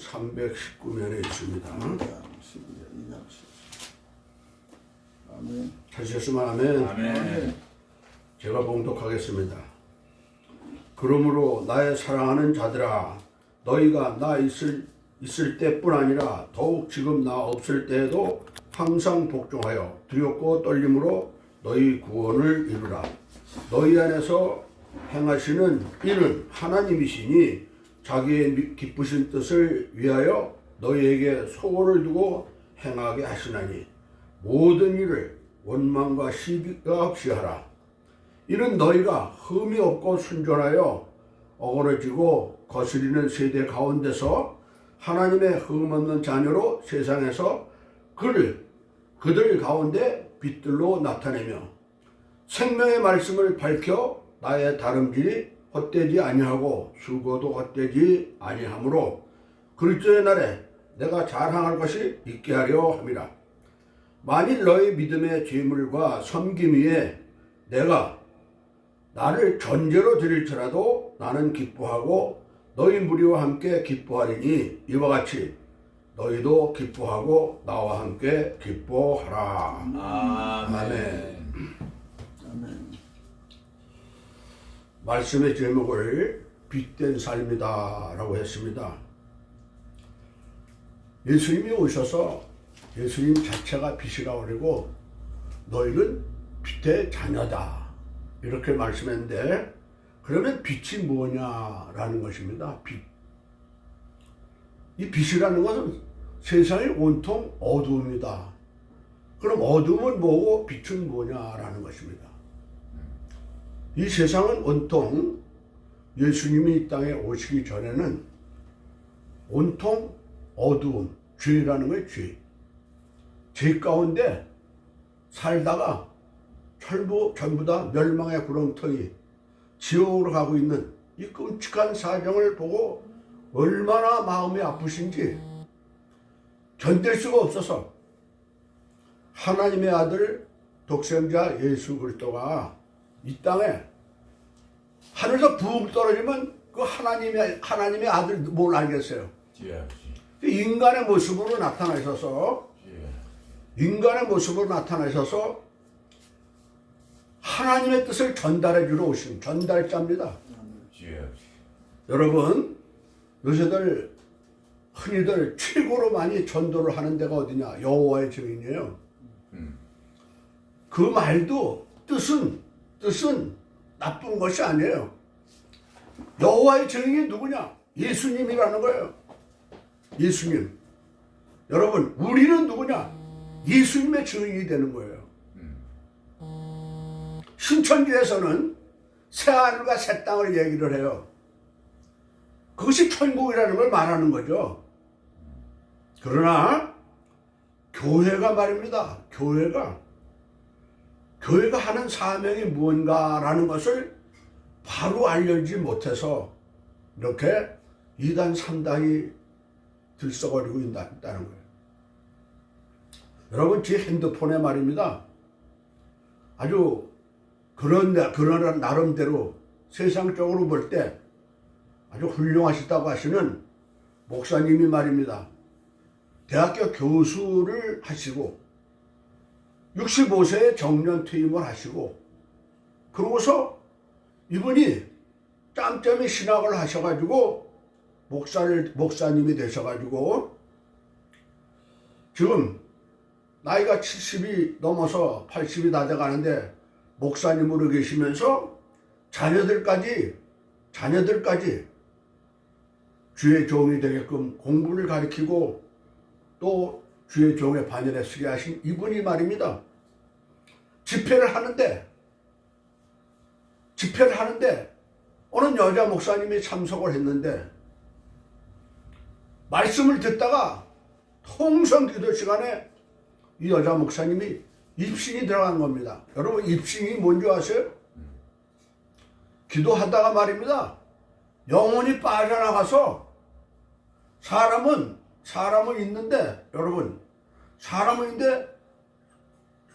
319면에 있습니다. 2장 12절 2장 12절. 아멘. 하셨으면 아멘. 아멘. 제가 봉독하겠습니다. 그러므로 나의 사랑하는 자들아, 너희가 나 있을 때뿐 아니라 더욱 지금 나 없을 때에도 항상 복종하여 두렵고 떨림으로 너희 구원을 이루라. 너희 안에서 행하시는 이는 하나님이시니 자기의 기쁘신 뜻을 위하여 너희에게 소원을 두고 행하게 하시나니 모든 일을 원망과 시비가 없이 하라. 이는 너희가 흠이 없고 순전하여 어그러지고 거스리는 세대 가운데서 하나님의 흠 없는 자녀로 세상에서 그들 가운데 빛들로 나타내며 생명의 말씀을 밝혀 나의 다름질이 헛되지 아니하고 수고도 헛되지 아니하므로 그리스도의 날에 내가 자랑할 것이 있게 하려 함이라. 만일 너희 믿음의 제물과 섬김 위에 내가 나를 전제로 드릴지라도 나는 기뻐하고 너희 무리와 함께 기뻐하리니 이와 같이 너희도 기뻐하고 나와 함께 기뻐하라. 아멘. 아멘. 말씀의 제목을 빛된 삶이다 라고 했습니다. 예수님이 오셔서 예수님 자체가 빛이라 그러고 너희는 빛의 자녀다 이렇게 말씀했는데, 그러면 빛이 뭐냐라는 것입니다. 빛. 이 빛이라는 것은 세상이 온통 어두움이다. 그럼 어두움은 뭐고 빛은 뭐냐라는 것입니다. 이 세상은 온통 예수님이 이 땅에 오시기 전에는 온통 어두움, 죄라는 거예요. 죄 가운데 살다가 전부 다 멸망의 구렁텅이 지옥으로 가고 있는 이 끔찍한 사정을 보고 얼마나 마음이 아프신지 견딜 수가 없어서 하나님의 아들 독생자 예수 그리스도가 이 땅에 하늘에서 붕 떨어지면 그 하나님의 아들 뭘 알겠어요? 인간의 모습으로 나타나셔서 하나님의 뜻을 전달해 주러 오신 전달자입니다. 여러분, 요새들 흔히들 최고로 많이 전도를 하는 데가 어디냐? 여호와의 증인이에요. 그 말도 뜻은 나쁜 것이 아니에요. 여호와의 증인이 누구냐? 예수님이라는 거예요. 예수님. 여러분, 우리는 누구냐? 예수님의 증인이 되는 거예요. 신천지에서는 새하늘과 새 땅을 얘기를 해요. 그것이 천국이라는 걸 말하는 거죠. 그러나 교회가 말입니다. 교회가 하는 사명이 무언가라는 것을 바로 알려주지 못해서 이렇게 2단 3단이 들썩거리고 있다는 거예요. 여러분, 제 핸드폰에 말입니다. 아주 그런 나름대로 세상적으로 볼 때 아주 훌륭하시다고 하시는 목사님이 말입니다. 대학교 교수를 하시고 65세에 정년 퇴임을 하시고, 그러고서 이분이 짬짬이 신학을 하셔가지고 목사님이 되셔가지고 지금 나이가 70이 넘어서 80이 다 돼가는데 목사님으로 계시면서 자녀들까지 주의 종이 되게끔 공부를 가르치고 또 주의 종의 반열에 서게 하신 이분이 말입니다. 집회를 하는데 어느 여자 목사님이 참석을 했는데 말씀을 듣다가 통성 기도 시간에 이 여자 목사님이 입신이 들어간 겁니다. 여러분, 입신이 뭔지 아세요? 기도하다가 말입니다. 영혼이 빠져나가서 사람은 있는데, 여러분, 사람은 있는데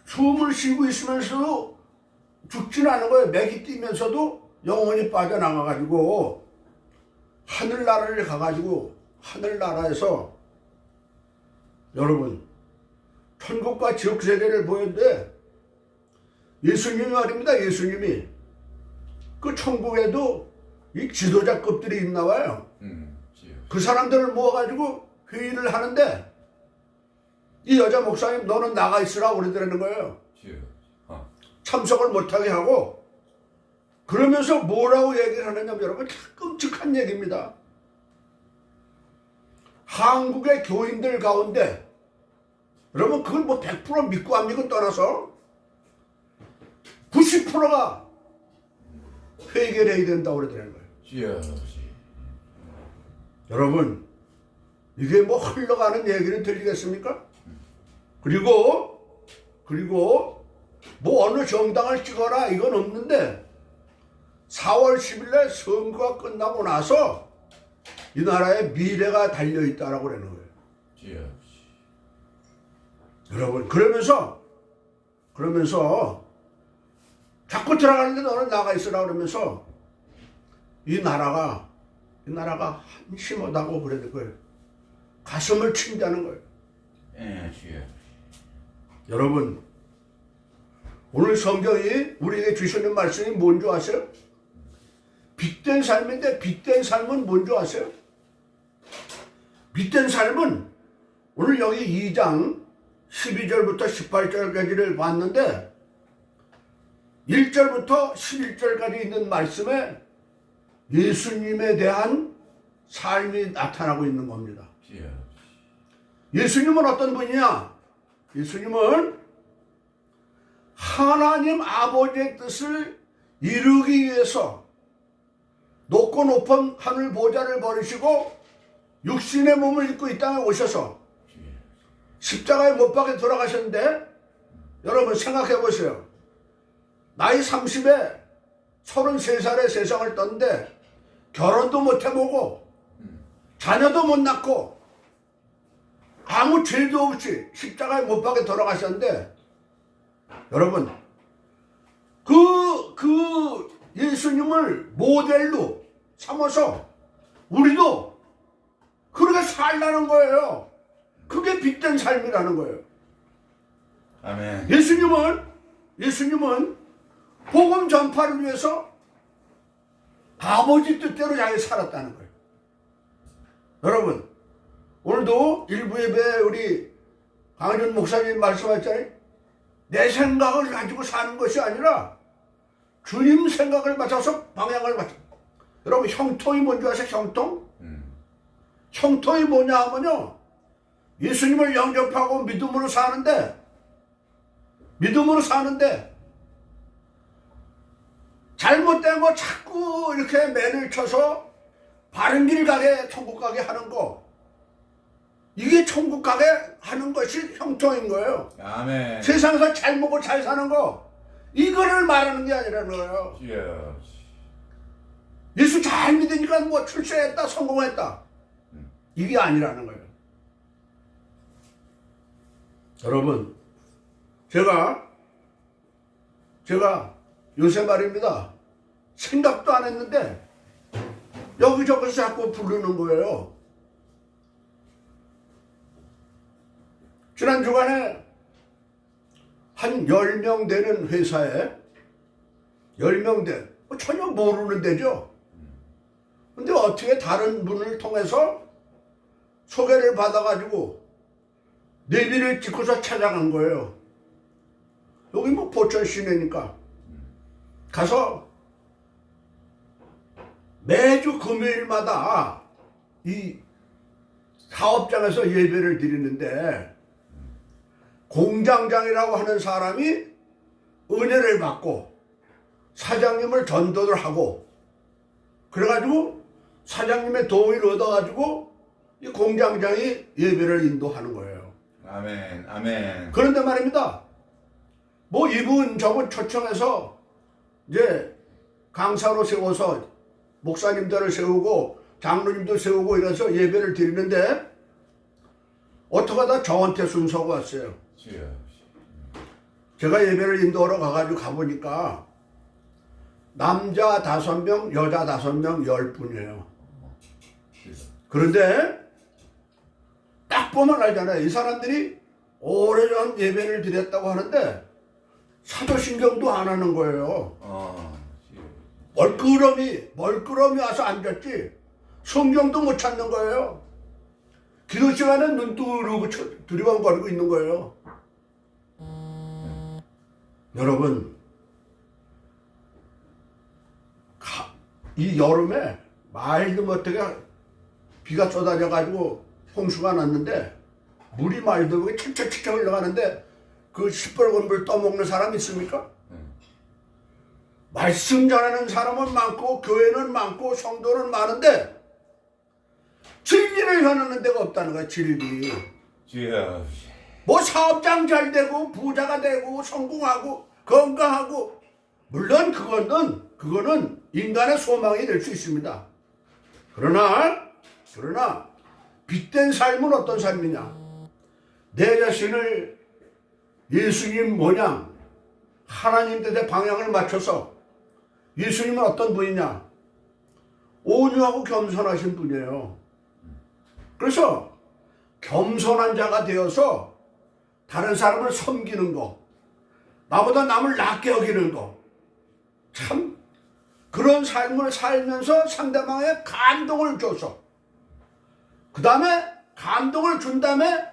숨을 쉬고 있으면서도 죽지는 않은 거예요. 맥이 뛰면서도 영혼이 빠져나가가지고 하늘나라를 가가지고 하늘나라에서 여러분 천국과 지옥 세계를 보였는데 예수님이 말입니다. 예수님이 그 천국에도 이 지도자급들이 있나 봐요. 그 사람들을 모아가지고 회의를 하는데 이 여자 목사님 너는 나가 있으라고 그러더라는 거예요. 참석을 못하게 하고 그러면서 뭐라고 얘기를 하느냐면 여러분 참 끔찍한 얘기입니다. 한국의 교인들 가운데 여러분 그걸 뭐 100% 믿고 안 믿고 떠나서 90%가 회개를 해야 된다고 그러더라는 거예요. 여러분 이게 뭐 흘러가는 얘기는 들리겠습니까? 그리고 뭐 어느 정당을 찍어라 이건 없는데 4월 10일에 선거가 끝나고 나서 이 나라의 미래가 달려있다라고 그러는 거예요. 여러분 그러면서 자꾸 들어가는데 너는 나가 있으라 그러면서 이 나라가 한심하다고 그러는 거예요. 가슴을 친다는 거예요. 여러분 오늘 성경이 우리에게 주시는 말씀이 뭔지 아세요? 빛된 삶인데 빛된 삶은 뭔지 아세요? 빛된 삶은 오늘 여기 2장 12절부터 18절까지를 봤는데 1절부터 11절까지 있는 말씀에 예수님에 대한 삶이 나타나고 있는 겁니다. 예수님은 어떤 분이냐? 예수님은 하나님 아버지의 뜻을 이루기 위해서 높고 높은 하늘 보좌를 버리시고 육신의 몸을 입고 이 땅에 오셔서 십자가에 못 박혀 돌아가셨는데 여러분 생각해 보세요. 나이 30에 33살에 세상을 떴는데 결혼도 못 해보고 자녀도 못 낳고 아무 죄도 없이 십자가에 못 박혀 돌아가셨는데 여러분 그 예수님을 모델로 삼아서 우리도 그렇게 살라는 거예요. 그게 빛된 삶이라는 거예요. 아멘. 예수님은 복음 전파를 위해서 아버지 뜻대로 자기 살았다는 거예요. 여러분 오늘도 일부 예배에 우리 강준 목사님 말씀하셨잖아요. 내 생각을 가지고 사는 것이 아니라 주님 생각을 맞춰서 방향을 맞춰. 여러분 형통이 뭔지 아세요? 형통? 형통이 뭐냐 하면요 예수님을 영접하고 믿음으로 사는데 잘못된 거 자꾸 이렇게 매를 쳐서 바른 길 가게 천국 가게 하는 거 이게 천국 가게 하는 것이 형통인 거예요. 아멘. 세상에서 잘 먹고 잘 사는 거 이거를 말하는 게 아니라는 거예요. 예수 잘 믿으니까 뭐 출세했다 성공했다 이게 아니라는 거예요. 여러분 제가 요새 말입니다. 생각도 안 했는데 여기저기서 자꾸 부르는 거예요. 지난 주간에 한 10명 되는 회사에 10명 된 전혀 모르는 데죠. 근데 어떻게 다른 분을 통해서 소개를 받아가지고 내비를 찍고서 찾아간 거예요. 여기 뭐 포천 시내니까 가서 매주 금요일마다 이 사업장에서 예배를 드리는데 공장장이라고 하는 사람이 은혜를 받고 사장님을 전도를 하고 그래가지고 사장님의 도움을 얻어가지고 이 공장장이 예배를 인도하는 거예요. 아멘. 아멘. 그런데 말입니다. 뭐 이분 저분 초청해서 이제 강사로 세워서 목사님들을 세우고 장로님도 세우고 이래서 예배를 드리는데 어떻게 하다 저한테 순서가 왔어요. 제가 예배를 인도하러 가가지고 가보니까 남자 5명, 여자 5명, 10분이에요. 그런데 보면 알잖아요. 이 사람들이 오래전 예배를 드렸다고 하는데 사도신경도 안 하는 거예요. 멀끄러미 와서 앉았지 성경도 못 찾는 거예요. 기도 시간에 눈 뜨고 두리번거리고 있는 거예요. 여러분, 이 여름에 말도 못하게 비가 쏟아져가지고 홍수가 났는데 물이 말도 못하게 칙칙칙 흘러가는데 그 시뻘건 물 떠먹는 사람 있습니까? 말씀 전하는 사람은 많고 교회는 많고 성도는 많은데 진리를 전하는 데가 없다는 거야. 진리. 주여. 뭐 사업장 잘 되고 부자가 되고 성공하고 건강하고 물론 그거는 인간의 소망이 될 수 있습니다. 그러나 빛된 삶은 어떤 삶이냐? 내 자신을 예수님 모양 하나님 뜻의 방향을 맞춰서 예수님은 어떤 분이냐? 온유하고 겸손하신 분이에요. 그래서 겸손한 자가 되어서 다른 사람을 섬기는 거, 나보다 남을 낮게 여기는 거, 참 그런 삶을 살면서 상대방에 감동을 줘서 그 다음에 감동을 준 다음에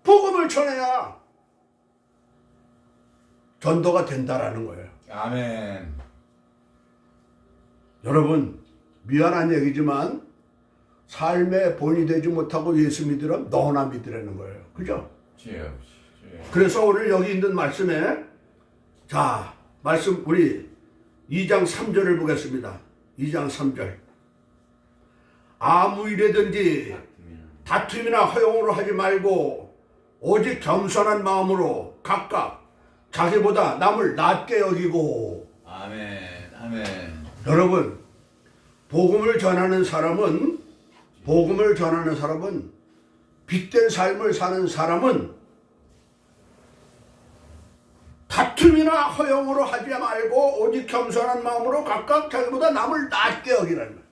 복음을 전해야 전도가 된다라는 거예요. 아멘. 여러분, 미안한 얘기지만 삶의 본이 되지 못하고 예수 믿으면 너나 믿으라는 거예요. 그죠? 주여. 그래서 오늘 여기 있는 말씀에 자, 말씀 우리 2장 3절을 보겠습니다. 2장 3절. 아무 일에든지 다툼이나 허용으로 하지 말고 오직 겸손한 마음으로 각각 자기보다 남을 낮게 여기고. 아멘. 아멘. 여러분, 복음을 전하는 사람은 빛된 삶을 사는 사람은 다툼이나 허용으로 하지 말고 오직 겸손한 마음으로 각각 자기보다 남을 낮게 여기라는 거예요.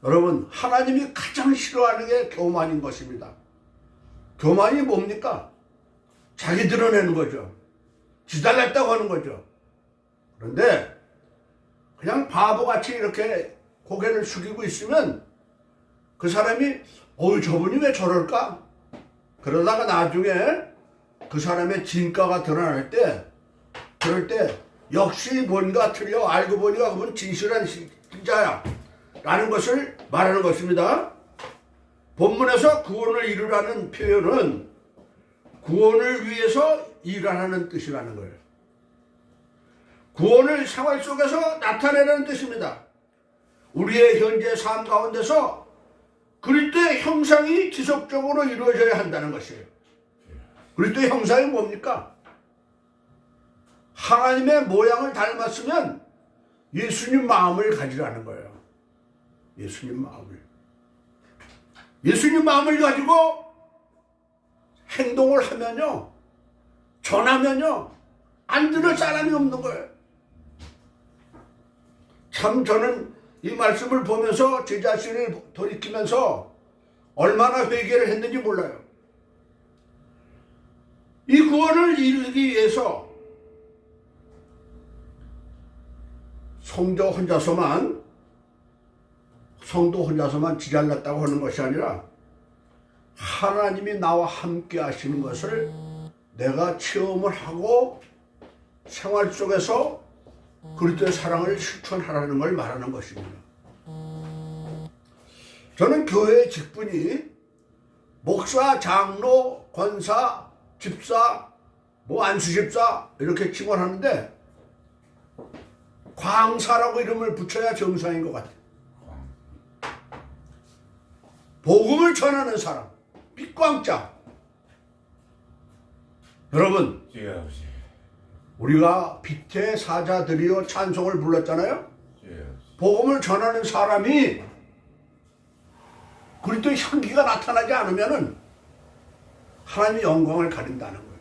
여러분, 하나님이 가장 싫어하는 게 교만인 것입니다. 교만이 뭡니까? 자기 드러내는 거죠. 지달랐다고 하는 거죠. 그런데 그냥 바보같이 이렇게 고개를 숙이고 있으면 그 사람이 저분이 왜 저럴까? 그러다가 나중에 그 사람의 진가가 드러날 때 그럴 때 역시 뭔가 틀려 알고 보니까 그분 진실한 신자야 라는 것을 말하는 것입니다. 본문에서 구원을 이루라는 표현은 구원을 위해서 일하라는 뜻이라는 거예요. 구원을 생활 속에서 나타내라는 뜻입니다. 우리의 현재 삶 가운데서 그리스도의 형상이 지속적으로 이루어져야 한다는 것이에요. 그리스도의 형상이 뭡니까? 하나님의 모양을 닮았으면 예수님 마음을 가지라는 거예요. 예수님 마음을 가지고 행동을 하면요, 전하면요, 안 들을 사람이 없는 거예요. 참 저는 이 말씀을 보면서 제 자신을 돌이키면서 얼마나 회개를 했는지 몰라요. 이 구원을 이루기 위해서 성도 혼자서만 지잘났다고 하는 것이 아니라 하나님이 나와 함께 하시는 것을 내가 체험을 하고 생활 속에서 그리스도의 사랑을 실천하라는 걸 말하는 것입니다. 저는 교회의 직분이 목사, 장로, 권사, 집사, 안수집사 이렇게 칭언하는데 광사라고 이름을 붙여야 정상인 것 같아요. 복음을 전하는 사람, 빛광자. 여러분, 우리가 빛의 사자들이여 찬송을 불렀잖아요. 복음을 전하는 사람이 그리스도의 향기가 나타나지 않으면은 하나님의 영광을 가린다는 거예요.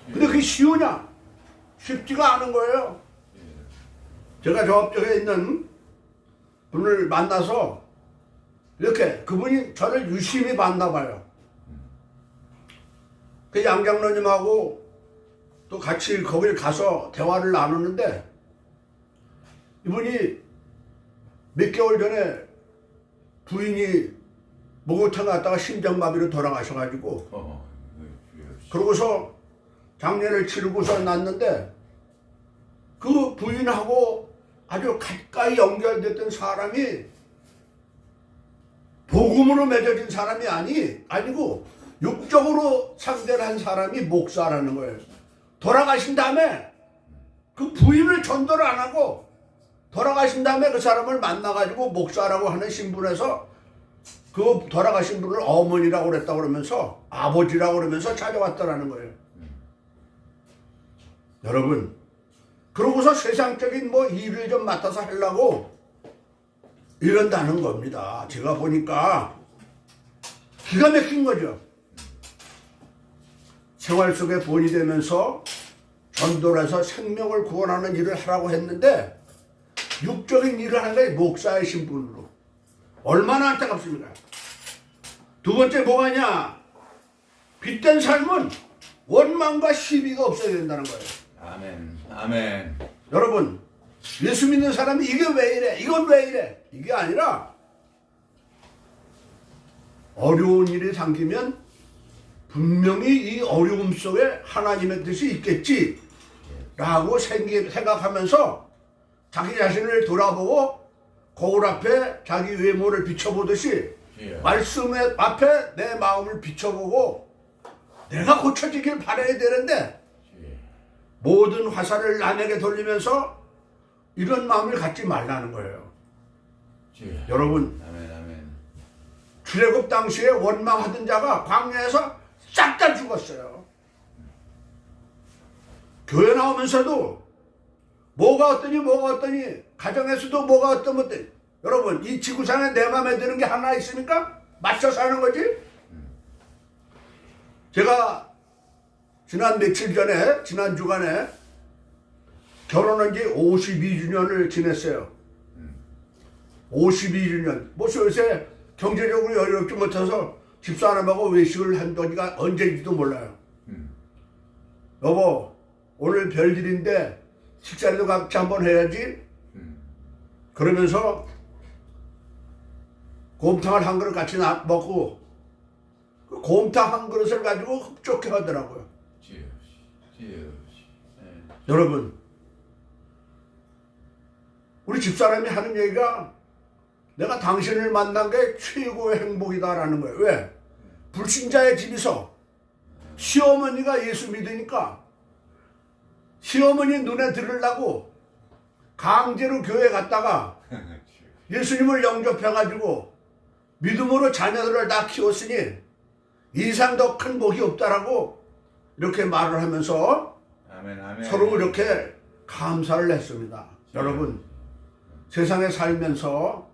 근데 그게 쉬우냐? 쉽지가 않은 거예요. 제가 저 앞쪽에 있는 분을 만나서 이렇게 그분이 저를 유심히 봤나 봐요. 그 양장로님하고 또 같이 거길 가서 대화를 나누는데 이분이 몇 개월 전에 부인이 목욕탕 갔다가 심장마비로 돌아가셔가지고 그러고서 장례를 치르고서 났는데 그 부인하고 아주 가까이 연결됐던 사람이 복음으로 맺어진 사람이 아니고 육적으로 상대를 한 사람이 목사라는 거예요. 돌아가신 다음에 그 부인을 전도를 안 하고 돌아가신 다음에 그 사람을 만나가지고 목사라고 하는 신분에서 그 돌아가신 분을 어머니라고 그랬다고 그러면서 아버지라고 그러면서 찾아왔다라는 거예요. 여러분, 그러고서 세상적인 뭐 일을 좀 맡아서 하려고 이런다는 겁니다. 제가 보니까 기가 막힌 거죠. 생활 속에 본이 되면서 전도를 해서 생명을 구원하는 일을 하라고 했는데 육적인 일을 하는 게 목사의 신분으로 얼마나 안타깝습니까? 두 번째 뭐가냐? 빛된 삶은 원망과 시비가 없어야 된다는 거예요. 아멘. 아멘. 여러분, 예수 믿는 사람이 이게 왜 이래? 이건 왜 이래? 이게 아니라 어려운 일이 생기면 분명히 이 어려움 속에 하나님의 뜻이 있겠지라고 생각하면서 자기 자신을 돌아보고 거울 앞에 자기 외모를 비춰보듯이 말씀 앞에 내 마음을 비춰보고 내가 고쳐지길 바라야 되는데 모든 화살을 남에게 돌리면서 이런 마음을 갖지 말라는 거예요. 여러분, 아멘. 출애굽 당시에 원망하던 자가 광야에서 싹 다 죽었어요. 교회 나오면서도 뭐가 어떠니 가정에서도 뭐가 어떠니 여러분, 이 지구상에 내 마음에 드는 게 하나 있습니까? 맞춰 사는 거지. 제가 지난 주간에 결혼한 지 52주년을 지냈어요. 52주년. 뭐 요새 경제적으로 여유롭지 못해서 집사람하고 외식을 한 지가 언제인지도 몰라요. 여보, 오늘 별일인데 식사라도 같이 한번 해야지. 그러면서 곰탕을 한 그릇 같이 먹고 그 곰탕 한 그릇을 가지고 흡족해 하더라고요. 여러분, 우리 집사람이 하는 얘기가 내가 당신을 만난 게 최고의 행복이다라는 거예요. 왜? 불신자의 집에서 시어머니가 예수 믿으니까 시어머니 눈에 들으려고 강제로 교회 갔다가 예수님을 영접해가지고 믿음으로 자녀들을 다 키웠으니 이상 더 큰 복이 없다라고 이렇게 말을 하면서 아멘. 서로 이렇게 감사를 했습니다. 여러분, 세상에 살면서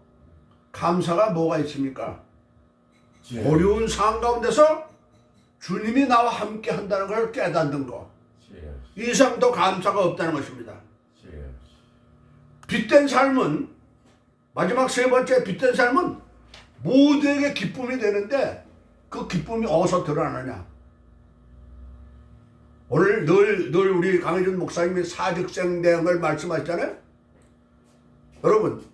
감사가 뭐가 있습니까? 어려운 상황 가운데서 주님이 나와 함께 한다는 걸 깨닫는 것. 이상 더 감사가 없다는 것입니다. 빛된 삶은, 마지막 세 번째 빛된 삶은 모두에게 기쁨이 되는데 그 기쁨이 어디서 드러나느냐? 오늘 늘 우리 강혜준 목사님이 사직생대응을 말씀하셨잖아요. 여러분,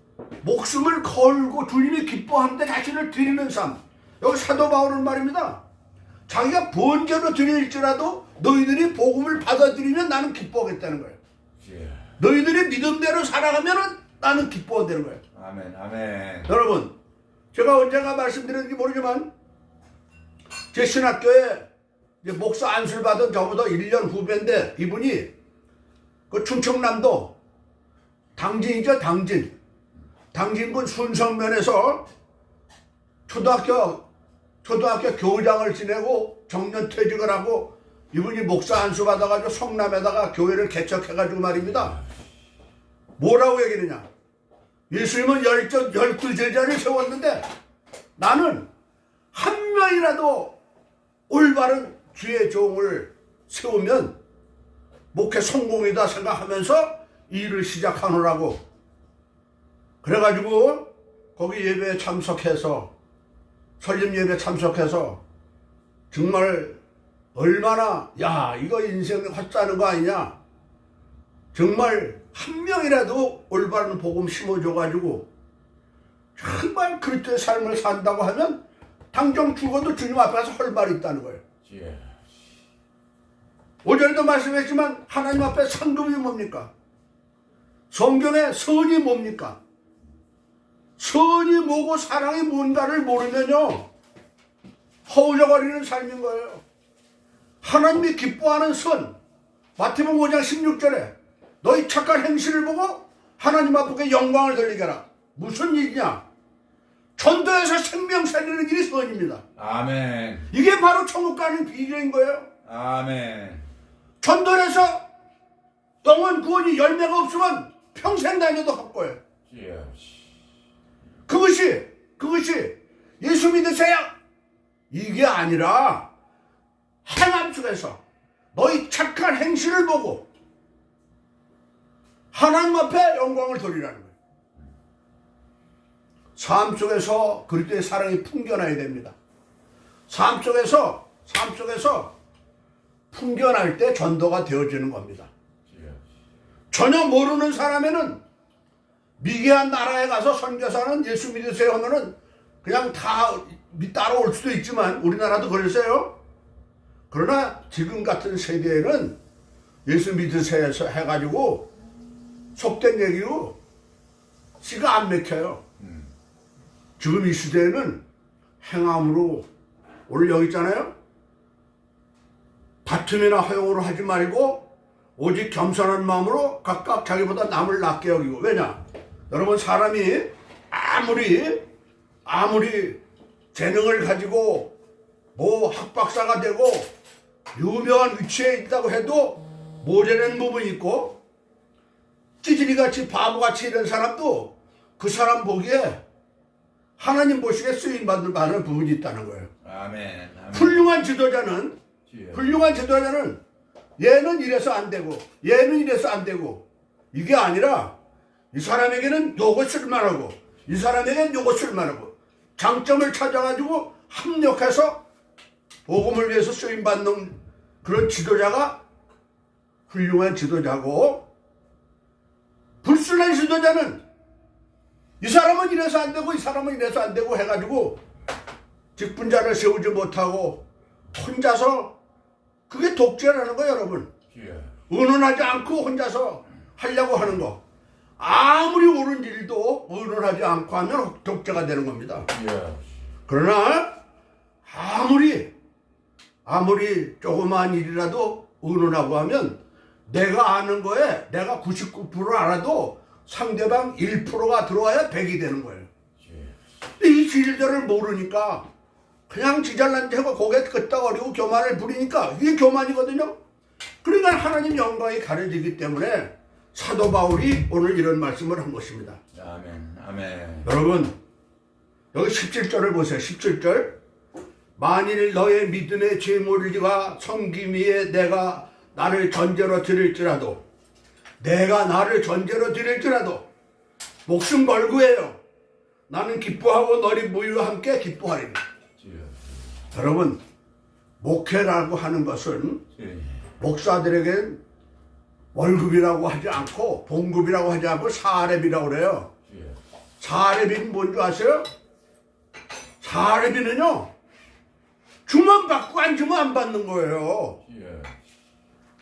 목숨을 걸고 주님이 기뻐하는데 자신을 드리는 삶. 여기 사도 바울은 말입니다. 자기가 번제로 드릴지라도 너희들이 복음을 받아들이면 나는 기뻐하겠다는 거예요. 너희들이 믿음대로 살아가면 나는 기뻐한다는 거예요. 아멘. 여러분, 제가 언젠가 말씀드렸는지 모르지만 제 신학교에 이제 목사 안수를 받은 저보다 1년 후배인데 이분이 그 충청남도 당진이죠, 당진군 순성면에서 초등학교 교장을 지내고 정년 퇴직을 하고 이분이 목사 안수 받아가지고 성남에다가 교회를 개척해가지고 말입니다. 뭐라고 얘기하느냐? 예수님은 12제자를 세웠는데 나는 한 명이라도 올바른 주의 종을 세우면 목회 성공이다 생각하면서 일을 시작하느라고 그래가지고 거기 예배에 참석해서 설립 예배 참석해서 정말 얼마나 야 이거 인생 헛사는 거 아니냐, 정말 한 명이라도 올바른 복음 심어줘가지고 정말 그리스도의 삶을 산다고 하면 당장 죽어도 주님 앞에서 할 말이 있다는 거예요. 예. 오전에도 말씀했지만 하나님 앞에 상급이 뭡니까? 성경에 선이 뭡니까? 선이 뭐고 사랑이 뭔가를 모르면요 허우적거리는 삶인 거예요. 하나님이 기뻐하는 선, 마태복음 5장 16절에 너희 착한 행실을 보고 하나님 앞에 영광을 돌리게 하라. 무슨 일이냐? 전도에서 생명 살리는 일이 선입니다. 아멘. 이게 바로 천국 가는 비결인 거예요. 아멘. 전도에서 영혼 구원이 열매가 없으면 평생 다녀도 헛거예요. 예. 그것이 예수 믿으세요 이게 아니라 행함 속에서 너희 착한 행실을 보고 하나님 앞에 영광을 돌리라는 거예요. 삶 속에서 그리스도의 사랑이 풍겨나야 됩니다. 삶 속에서 풍겨날 때 전도가 되어지는 겁니다. 예. 전혀 모르는 사람에는 미개한 나라에 가서 선교사는 예수 믿으세요 하면은 그냥 다 따라올 수도 있지만 우리나라도 그랬어요. 그러나 지금 같은 세대에는 예수 믿으세요 해가지고 속된 얘기로 씨가 안 맥혀요. 지금 이 시대에는 행함으로 오늘 여기 있잖아요. 다툼이나 허용으로 하지 말고 오직 겸손한 마음으로 각각 자기보다 남을 낫게 여기고. 왜냐? 여러분 사람이 아무리 재능을 가지고 뭐 학박사가 되고 유명한 위치에 있다고 해도 모자라는 부분이 있고 찌질이같이 바보같이 이런 사람도 그 사람 보기에 하나님 보시기에 쓰임받을 만한 부분이 있다는 거예요. 아멘. 아멘. 훌륭한 지도자는 얘는 이래서 안 되고 얘는 이래서 안 되고 이게 아니라 이 사람에게는 요거 쓸만하고 이 사람에게는 요거 쓸만하고 장점을 찾아가지고 합력해서 복음을 위해서 쓰임받는 그런 지도자가 훌륭한 지도자고, 불순한 지도자는 이 사람은 이래서 안 되고 이 사람은 이래서 안 되고 해가지고 직분자를 세우지 못하고 혼자서, 그게 독재라는 거예요 여러분. 예. 의논하지 않고 혼자서 하려고 하는 거. 아무리 옳은 일도 의논하지 않고 하면 독재가 되는 겁니다. 예. 그러나 아무리 조그마한 일이라도 의논하고 하면 내가 아는 거에 내가 99% 알아도 상대방 1%가 들어와야 100이 되는 거예요. 근데 이 진리들을 모르니까 그냥 지잘난 데고 고개 끄덕거리고 교만을 부리니까 이게 교만이거든요. 그러니까 하나님 영광이 가려지기 때문에 사도 바울이 오늘 이런 말씀을 한 것입니다. 아멘. 아멘. 여러분 여기 17절을 보세요. 17절. 만일 너의 믿음의 제물과 섬김 위에 내가 나를 전제로 드릴지라도 목숨 걸고 해요. 나는 기뻐하고 너희 모유와 함께 기뻐하리니. 예. 여러분 목회라고 하는 것은 예. 목사들에겐 월급이라고 하지 않고 봉급이라고 하지 않고 사례비라고 그래요. 예. 사례비는 뭔지 아세요? 사례비는요 주면 받고 안 주면 안 받는 거예요. 예.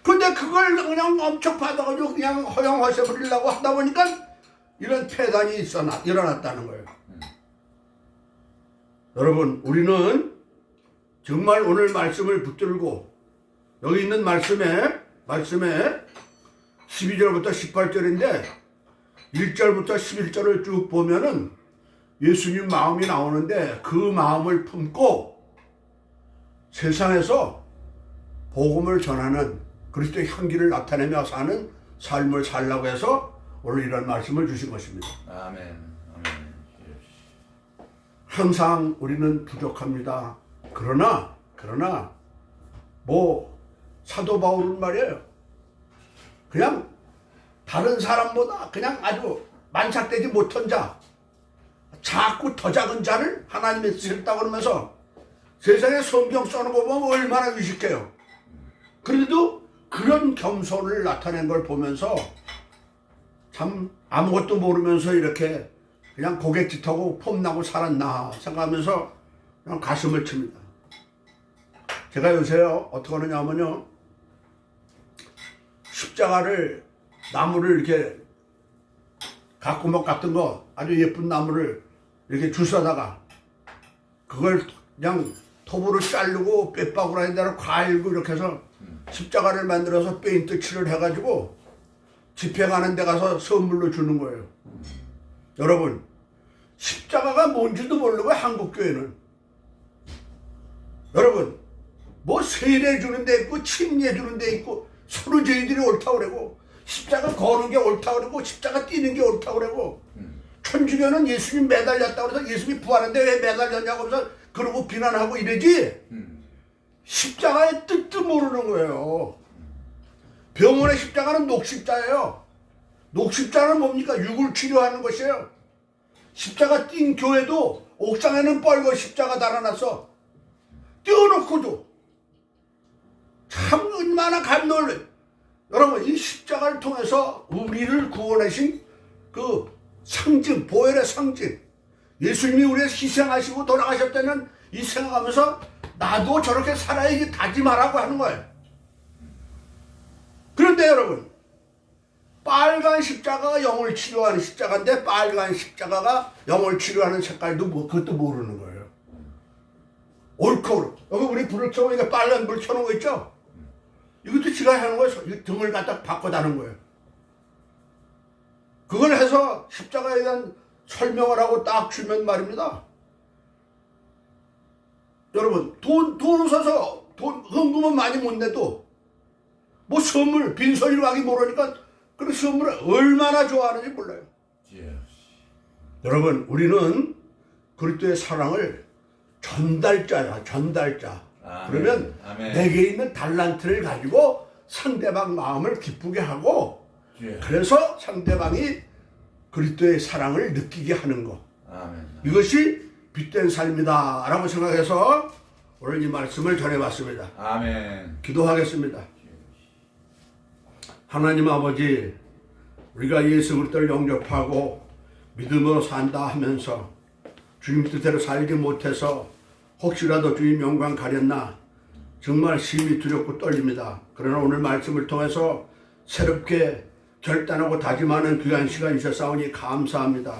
근데 그걸 그냥 엄청 받아가지고 그냥 허영허세 부리려고 하다 보니까 이런 폐단이 일어났다는 거예요. 여러분 우리는 정말 오늘 말씀을 붙들고 여기 있는 말씀에 12절부터 18절인데 1절부터 11절을 쭉 보면은 예수님 마음이 나오는데 그 마음을 품고 세상에서 복음을 전하는 그리스도의 향기를 나타내며 사는 삶을 살라고 해서 오늘 이런 말씀을 주신 것입니다. 아멘. 아멘. 예. 항상 우리는 부족합니다. 그러나 뭐 사도 바울은 말이에요. 그냥 다른 사람보다 그냥 아주 만삭되지 못한 자, 자꾸 더 작은 자를 하나님이 쓰셨다고 그러면서 세상에 성경 써는 거 보면 얼마나 유식해요. 그래도 그런 겸손을 나타낸 걸 보면서 참 아무것도 모르면서 이렇게 그냥 고갯짓하고 폼나고 살았나 생각하면서 그냥 가슴을 칩니다. 제가 요새요 어떻게 하느냐면요, 십자가를 나무를 이렇게 가꾸목 같은 거 아주 예쁜 나무를 이렇게 주워다가 그걸 그냥 톱으로 자르고 뼈바구라에 대로 과일고 이렇게 해서 십자가를 만들어서 페인트 칠을 해가지고 집회 가는 데 가서 선물로 주는 거예요. 여러분, 십자가가 뭔지도 모르고 한국교회는 여러분 뭐 세례 주는 데 있고 침례 주는 데 있고 서로 저희들이 옳다고 그러고 십자가 거는 게 옳다고 그러고 십자가 뛰는 게 옳다고 그러고 천주교는 예수님 매달렸다고 해서 예수님이 부활했는데 왜 매달렸냐고 하면서 그러고 비난하고 이러지 십자가의 뜻도 모르는 거예요. 병원의 십자가는 녹십자예요. 녹십자는 뭡니까? 육을 치료하는 것이에요. 십자가 띈 교회도 옥상에는 빨간 십자가 달아놨어. 띄워놓고도 참 얼마나 감동을. 여러분, 이 십자가를 통해서 우리를 구원하신 그 상징, 보혈의 상징, 예수님이 우리를 희생하시고 돌아가셨다는 이 생각하면서 나도 저렇게 살아야지 다짐하라고 하는 거예요. 그런데 여러분, 빨간 십자가가 영을 치료하는 십자가인데 빨간 십자가가 영을 치료하는 색깔도 그것도 모르는 거예요. 옳고 여기 우리 불을 켜고 이게 빨간 불 켜놓은 거 있죠? 이것도 지가 하는 거예요. 등을 갖다 바꿔다는 거예요. 그걸 해서 십자가에 대한 설명을 하고 딱 주면 말입니다. 여러분, 돈 써서 헌금은 많이 못 내도 뭐 선물 빈소리로 하기 모르니까 그 선물을 얼마나 좋아하는지 몰라요. 여러분, 우리는 그리스도의 사랑을 전달자야, 전달자. 그러면 내게 있는 달란트를 가지고 상대방 마음을 기쁘게 하고 그래서 상대방이 그리스도의 사랑을 느끼게 하는 것. 이것이 빛된 삶이다 라고 생각해서 오늘 이 말씀을 전해봤습니다. 아멘. 기도하겠습니다. 하나님 아버지, 우리가 예수 그리스도를 영접하고 믿음으로 산다 하면서 주님 뜻대로 살지 못해서 혹시라도 주님 영광 가렸나 정말 심히 두렵고 떨립니다. 그러나 오늘 말씀을 통해서 새롭게 결단하고 다짐하는 귀한 시간 있었사오니 감사합니다.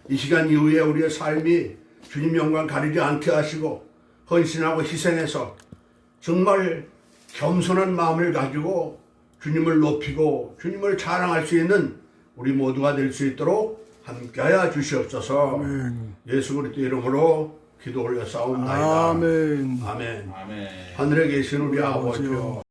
이 시간 이후에 우리의 삶이 주님 영광 가리지 않게 하시고 헌신하고 희생해서 정말 겸손한 마음을 가지고 주님을 높이고 주님을 자랑할 수 있는 우리 모두가 될 수 있도록 함께하여 주시옵소서. 아멘. 예수 그리스도 이름으로 기도 올려 싸움나이다. 아멘. 아멘. 아멘. 하늘에 계신 우리 아버지요. 아버지요,